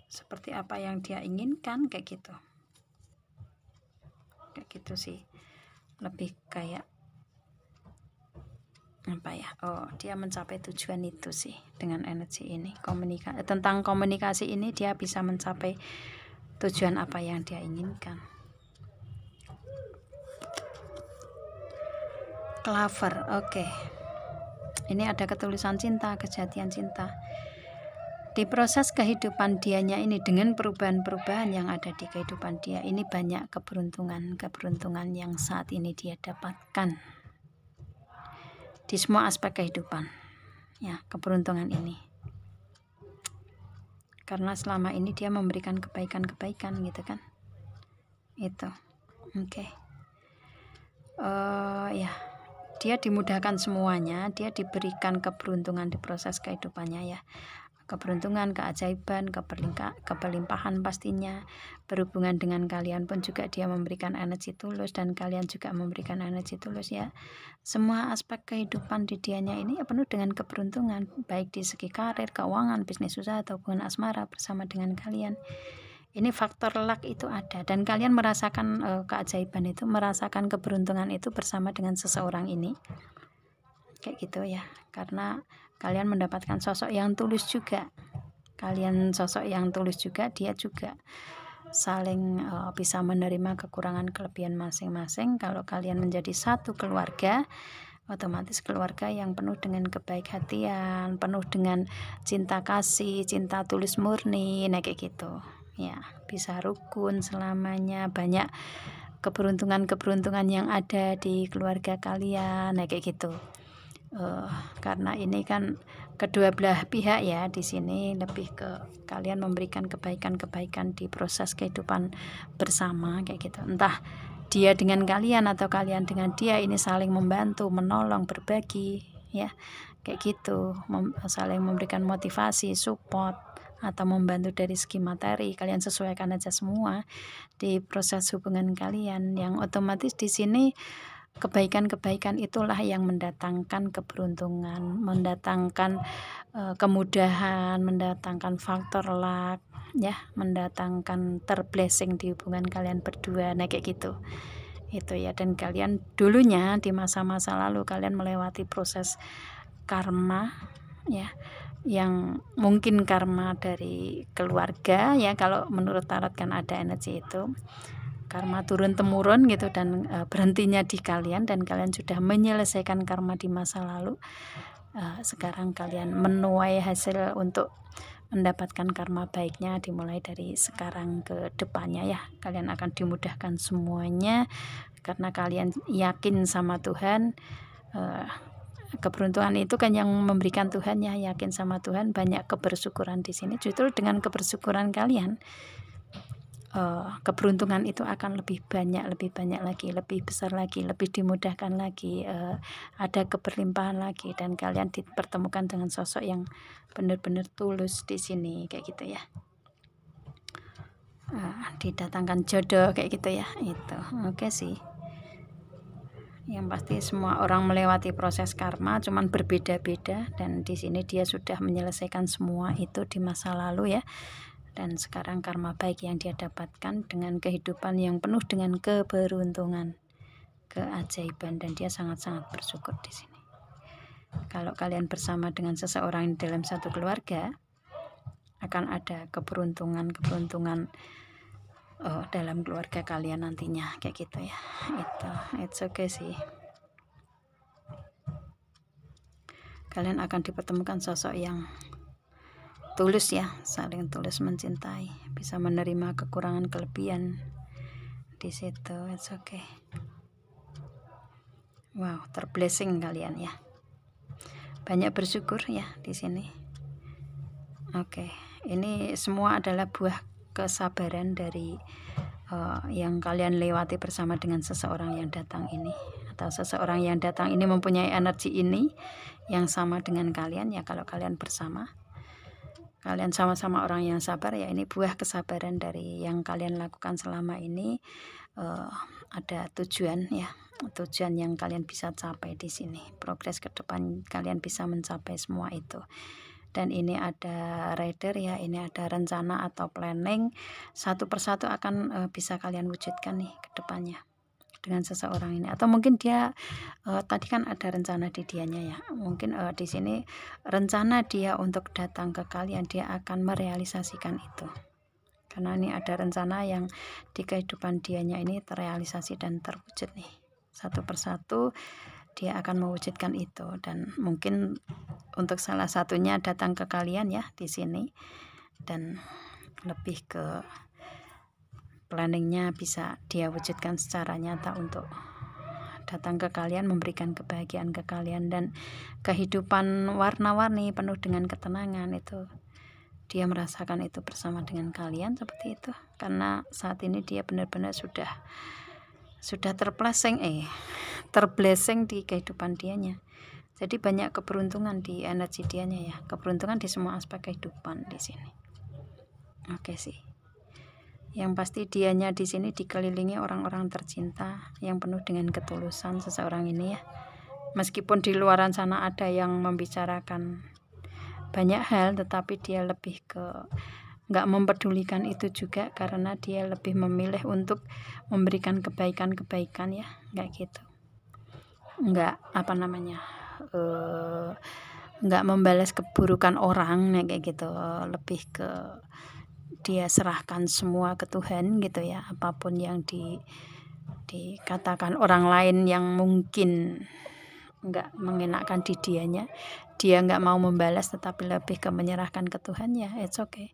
Speaker 1: seperti apa yang dia inginkan kayak gitu sih. Lebih kayak dia mencapai tujuan itu sih dengan energi ini. Tentang komunikasi ini dia bisa mencapai tujuan apa yang dia inginkan. Clover, oke. Ini ada ketulusan cinta, kejatian cinta. Di proses kehidupan dianya ini dengan perubahan-perubahan yang ada di kehidupan dia ini, banyak keberuntungan yang saat ini dia dapatkan di semua aspek kehidupan ya, keberuntungan ini karena selama ini dia memberikan kebaikan gitu kan, itu oke. Ya, dia dimudahkan semuanya, dia diberikan keberuntungan di proses kehidupannya ya, keberuntungan, keajaiban, kelimpahan pastinya. Berhubungan dengan kalian pun juga dia memberikan energi tulus, dan kalian juga memberikan energi tulus ya. Semua aspek kehidupan di dianya ini penuh dengan keberuntungan, baik di segi karir, keuangan, bisnis, usaha, atau hubungan asmara bersama dengan kalian. Ini faktor luck itu ada, dan kalian merasakan keajaiban itu, merasakan keberuntungan itu bersama dengan seseorang ini kayak gitu ya, karena kalian mendapatkan sosok yang tulus juga. Dia juga saling bisa menerima kekurangan kelebihan masing-masing. Kalau kalian menjadi satu keluarga, Otomatis keluarga yang penuh dengan kebaik hatian, penuh dengan cinta kasih, cinta tulus murni, nah kayak gitu ya, bisa rukun selamanya, banyak keberuntungan-keberuntungan yang ada di keluarga kalian, nah kayak gitu. Karena ini kan kedua belah pihak ya, di sini lebih ke kalian memberikan kebaikan-kebaikan di proses kehidupan bersama kayak gitu, entah dia dengan kalian atau kalian dengan dia, ini saling membantu, menolong, berbagi ya kayak gitu, saling memberikan motivasi, support, atau membantu dari segi materi. Kalian sesuaikan aja semua di proses hubungan kalian, yang otomatis di sini kebaikan-kebaikan itulah yang mendatangkan keberuntungan, mendatangkan kemudahan, mendatangkan faktor luck ya, mendatangkan terblessing di hubungan kalian berdua, nah kayak gitu itu ya. Dan kalian dulunya di masa-masa lalu kalian melewati proses karma ya, yang mungkin karma dari keluarga ya, kalau menurut tarot kan ada energi itu karma turun temurun gitu, dan berhentinya di kalian, dan kalian sudah menyelesaikan karma di masa lalu. Sekarang kalian menuai hasil untuk mendapatkan karma baiknya dimulai dari sekarang ke depannya ya. Kalian akan dimudahkan semuanya karena kalian yakin sama Tuhan. Keberuntungan itu kan yang memberikan Tuhan ya, yakin sama Tuhan, banyak kebersyukuran di sini. Justru dengan kebersyukuran kalian, keberuntungan itu akan lebih banyak lagi, lebih besar lagi, lebih dimudahkan lagi, ada keberlimpahan lagi, dan kalian dipertemukan dengan sosok yang benar-benar tulus di sini kayak gitu ya. Didatangkan jodoh kayak gitu ya, itu oke sih. Yang pasti semua orang melewati proses karma, cuman berbeda-beda, dan di sini dia sudah menyelesaikan semua itu di masa lalu ya. Dan sekarang karma baik yang dia dapatkan dengan kehidupan yang penuh dengan keberuntungan, keajaiban, dan dia sangat-sangat bersyukur di sini. Kalau kalian bersama dengan seseorang dalam satu keluarga, akan ada keberuntungan dalam keluarga kalian nantinya kayak gitu ya. It's okay sih. Kalian akan dipertemukan sosok yang tulus ya, saling tulus mencintai, bisa menerima kekurangan kelebihan di situ. It's okay. Wow, terblessing kalian ya, banyak bersyukur ya di sini. Oke, ini semua adalah buah kesabaran dari yang kalian lewati bersama dengan seseorang yang datang ini, atau seseorang yang datang ini mempunyai energi ini yang sama dengan kalian ya. Kalau kalian bersama, kalian sama-sama orang yang sabar ya, ini buah kesabaran dari yang kalian lakukan selama ini. Ada tujuan ya, tujuan yang kalian bisa capai di sini, progres ke depan kalian bisa mencapai semua itu. Dan ini ada rider ya, ini ada rencana atau planning, satu persatu akan bisa kalian wujudkan nih ke depannya dengan seseorang ini. Atau mungkin dia tadi kan ada rencana di dianya ya, mungkin di sini rencana dia untuk datang ke kalian, dia akan merealisasikan itu, karena ini ada rencana yang di kehidupan dianya ini terrealisasi dan terwujud nih, satu persatu dia akan mewujudkan itu. Dan mungkin untuk salah satunya datang ke kalian ya di sini, dan lebih ke planningnya bisa dia wujudkan secara nyata untuk datang ke kalian, memberikan kebahagiaan ke kalian, dan kehidupan warna-warni penuh dengan ketenangan itu dia merasakan itu bersama dengan kalian seperti itu. Karena saat ini dia benar-benar sudah terblessing di kehidupan dianya. Jadi banyak keberuntungan di energi dianya ya, keberuntungan di semua aspek kehidupan di sini. Oke sih. Yang pasti dianya di sini dikelilingi orang-orang tercinta yang penuh dengan ketulusan seseorang ini ya. Meskipun di luaran sana ada yang membicarakan banyak hal, tetapi dia lebih ke nggak mempedulikan itu juga, karena dia lebih memilih untuk memberikan kebaikan-kebaikan ya, nggak gitu, nggak nggak membalas keburukan orang kayak gitu, lebih ke dia serahkan semua ke Tuhan gitu ya. Apapun yang dikatakan orang lain yang mungkin nggak mengenakan di dianya, dia nggak mau membalas tetapi lebih ke menyerahkan ke Tuhan, ya it's okay.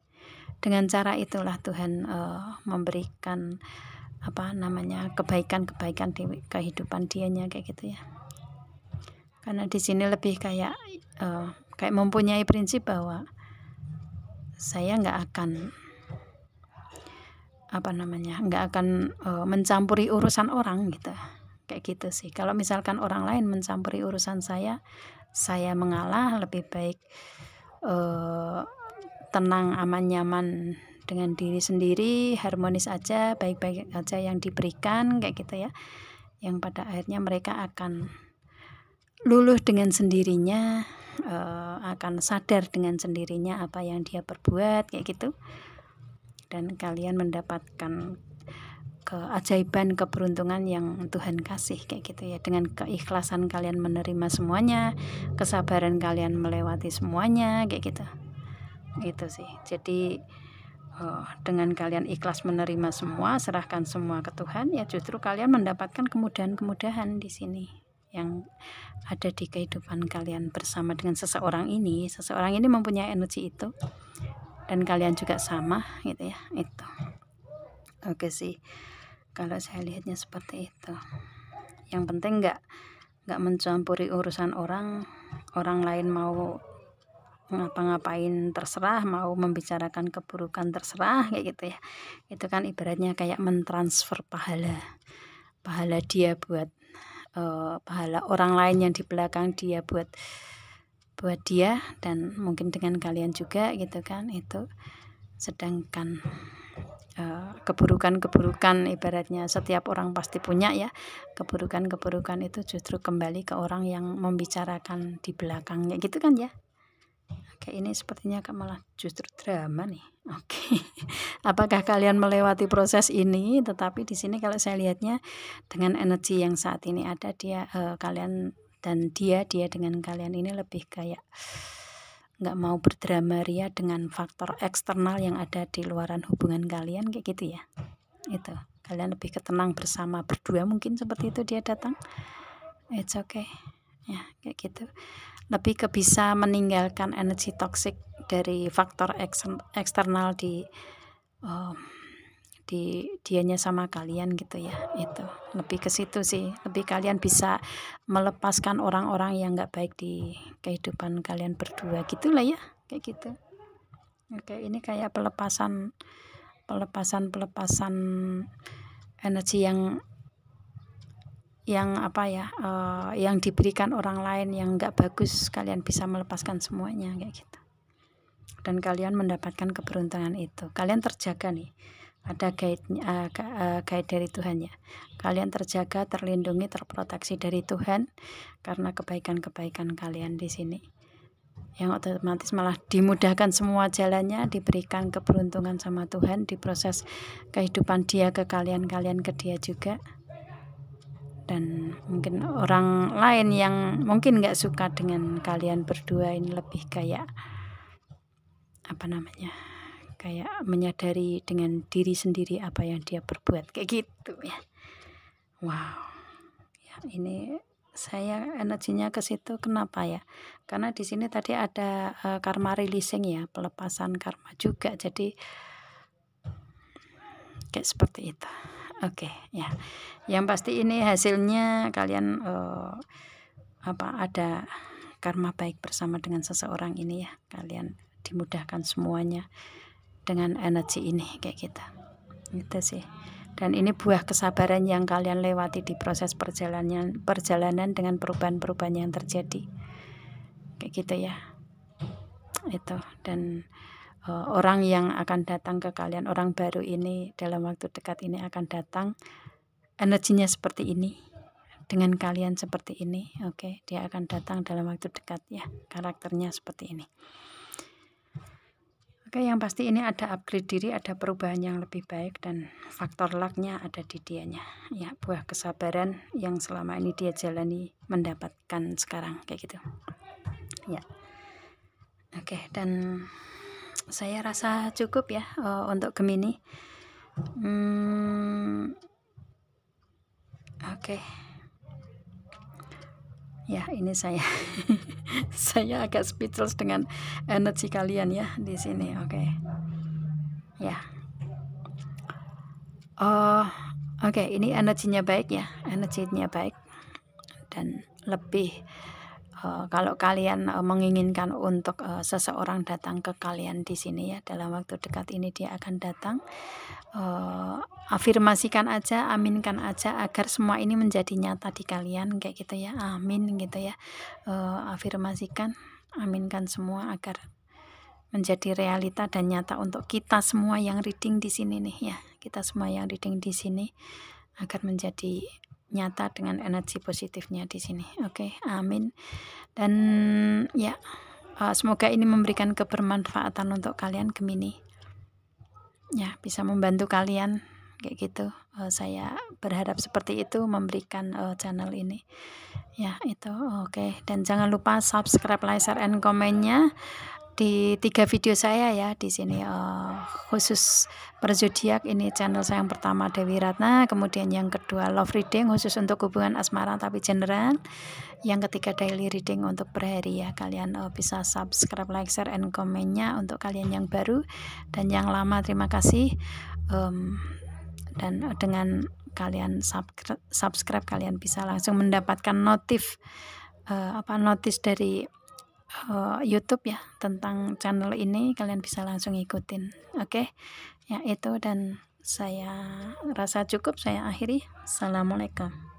Speaker 1: Dengan cara itulah Tuhan memberikan kebaikan-kebaikan di kehidupan dianya kayak gitu ya. Karena di sini lebih kayak mempunyai prinsip bahwa saya nggak akan mencampuri urusan orang gitu, kayak gitu sih. Kalau misalkan orang lain mencampuri urusan saya mengalah, lebih baik tenang, aman, nyaman dengan diri sendiri, harmonis aja, baik-baik aja yang diberikan kayak gitu ya, yang pada akhirnya mereka akan luluh dengan sendirinya, akan sadar dengan sendirinya apa yang dia perbuat kayak gitu, dan kalian mendapatkan keajaiban, keberuntungan yang Tuhan kasih kayak gitu ya. Dengan keikhlasan kalian menerima semuanya, kesabaran kalian melewati semuanya kayak gitu. Gitu sih. Jadi dengan kalian ikhlas menerima semua, serahkan semua ke Tuhan, ya justru kalian mendapatkan kemudahan-kemudahan di sini yang ada di kehidupan kalian bersama dengan seseorang ini. Seseorang ini mempunyai energi itu, dan kalian juga sama gitu ya. Itu oke sih, kalau saya lihatnya seperti itu. Yang penting nggak mencampuri urusan orang lain, mau ngapa-ngapain terserah, mau membicarakan keburukan terserah kayak gitu ya. Itu kan ibaratnya kayak mentransfer pahala dia buat pahala orang lain yang di belakang dia buat dia, dan mungkin dengan kalian juga gitu kan. Itu sedangkan keburukan ibaratnya setiap orang pasti punya ya, keburukan itu justru kembali ke orang yang membicarakan di belakangnya gitu kan ya. Oke, ini sepertinya malah justru drama nih. Oke. Apakah kalian melewati proses ini? Tetapi di sini kalau saya lihatnya dengan energi yang saat ini ada, kalian dan dia dengan kalian ini lebih kayak nggak mau berdrama ria dengan faktor eksternal yang ada di luaran hubungan kalian kayak gitu ya. Itu kalian lebih ketenang bersama berdua, mungkin seperti itu dia datang. It's okay ya, kayak gitu. Lebih ke bisa meninggalkan energi toksik dari faktor eksternal di dianya sama kalian gitu ya. Itu lebih ke situ sih, lebih kalian bisa melepaskan orang-orang yang nggak baik di kehidupan kalian berdua gitulah ya, kayak gitu. Oke, ini kayak pelepasan energi yang diberikan orang lain yang nggak bagus, kalian bisa melepaskan semuanya kayak gitu, dan kalian mendapatkan keberuntungan itu. Kalian terjaga nih, ada guide dari Tuhan ya. Kalian terjaga, terlindungi, terproteksi dari Tuhan karena kebaikan-kebaikan kalian di sini, yang otomatis malah dimudahkan semua jalannya, diberikan keberuntungan sama Tuhan di proses kehidupan dia ke kalian ke dia juga. Dan mungkin orang lain yang mungkin nggak suka dengan kalian berdua ini lebih kayak kayak menyadari dengan diri sendiri apa yang dia perbuat kayak gitu ya. Wow ya, ini saya energinya ke situ. Kenapa ya? Karena di sini tadi ada karma releasing ya, pelepasan karma juga, jadi kayak seperti itu. Oke ya, yang pasti ini hasilnya kalian ada karma baik bersama dengan seseorang ini ya. Kalian dimudahkan semuanya dengan energi ini kayak gitu. Itu sih. Dan ini buah kesabaran yang kalian lewati di proses perjalanan dengan perubahan-perubahan yang terjadi kayak gitu ya. Itu, dan orang yang akan datang ke kalian, orang baru ini dalam waktu dekat ini akan datang, energinya seperti ini, dengan kalian seperti ini. Oke, dia akan datang dalam waktu dekat ya, karakternya seperti ini. Oke, yang pasti ini ada upgrade diri, ada perubahan yang lebih baik, dan faktor lucknya ada di dianya ya, buah kesabaran yang selama ini dia jalani mendapatkan sekarang kayak gitu ya. Oke, dan saya rasa cukup ya untuk Gemini. Oke. Ya, ini saya saya agak speechless dengan energi kalian ya di sini. Oke. Ya. Oke, ini energinya baik ya, energinya baik dan lebih kalau kalian menginginkan untuk seseorang datang ke kalian di sini ya, dalam waktu dekat ini dia akan datang. Afirmasikan aja, aminkan aja agar semua ini menjadi nyata di kalian kayak gitu ya. Amin gitu ya. Afirmasikan, aminkan semua agar menjadi realita dan nyata untuk kita semua yang reading di sini nih ya. Kita semua yang reading di sini agar menjadi nyata dengan energi positifnya di sini. Oke, amin. Dan ya, semoga ini memberikan kebermanfaatan untuk kalian Gemini. Ya, bisa membantu kalian kayak gitu. Saya berharap seperti itu memberikan channel ini. Ya, itu oke. Dan jangan lupa subscribe, like, share, and komennya di 3 video saya ya di sini, khusus per zodiak. Ini channel saya yang pertama Dewi Ratna, kemudian yang kedua love reading khusus untuk hubungan asmara tapi general, yang ketiga daily reading untuk per hari ya. Kalian bisa subscribe, like, share, and komennya untuk kalian yang baru dan yang lama. Terima kasih. Dan dengan kalian subscribe kalian bisa langsung mendapatkan notif dari YouTube ya tentang channel ini. Kalian bisa langsung ikutin. Oke. Ya itu, dan saya rasa cukup, saya akhiri. Assalamualaikum.